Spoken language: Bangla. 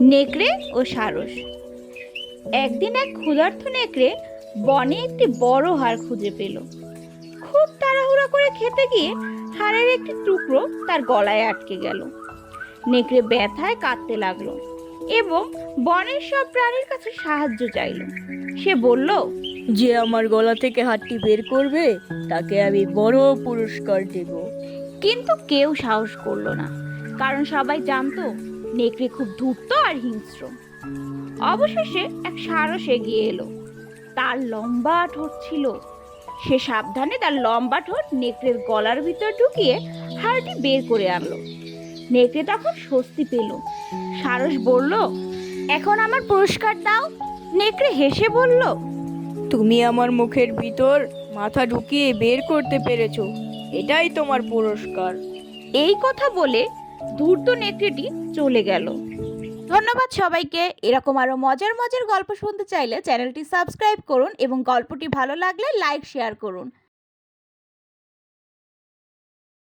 নেকড়ে ও সারস। একদিন এক ক্ষুধার্ত নেকড়ে বনে একটি বড় হাড় খুঁজে পেল। খুব তাড়াহুড়া করে খেতে গিয়ে হাড়ের একটি টুকরো তার গলায় আটকে গেল। নেকড়ে ব্যথায় কাঁদতে লাগলো এবং বনের সব প্রাণীর কাছে সাহায্য চাইল। সে বলল, যে আমার গলা থেকে হাতটি বের করবে তাকে আমি বড় পুরস্কার দেব। কিন্তু কেউ সাহস করলো না, কারণ সবাই জানতো নেকড়ে খুব ধূর্ত আর হিংস্র। অবশেষে এক সারস এগিয়ে এলো। তার লম্বা ঠোঁট ছিল। সে সাবধানে তার লম্বা ঠোঁট নেকড়ের গলার ভিতর ঢুকিয়ে হাড়টি বের করে আনলো। নেকড়ে তখন স্বস্তি পেল। সারস বলল, এখন আমার পুরস্কার দাও। নেকড়ে হেসে বলল, তুমি আমার মুখের ভিতর মাথা ঢুকিয়ে বের করতে পেরেছো, এটাই তোমার পুরস্কার। এই কথা বলে ধূর্ত নেকড়েটি চলে গেল। ধন্যবাদ সবাইকে। এরকম আরো মজার মজার গল্প শুনতে চাইলে চ্যানেলটি সাবস্ক্রাইব করুন এবং গল্পটি ভালো লাগলে লাইক শেয়ার করুন।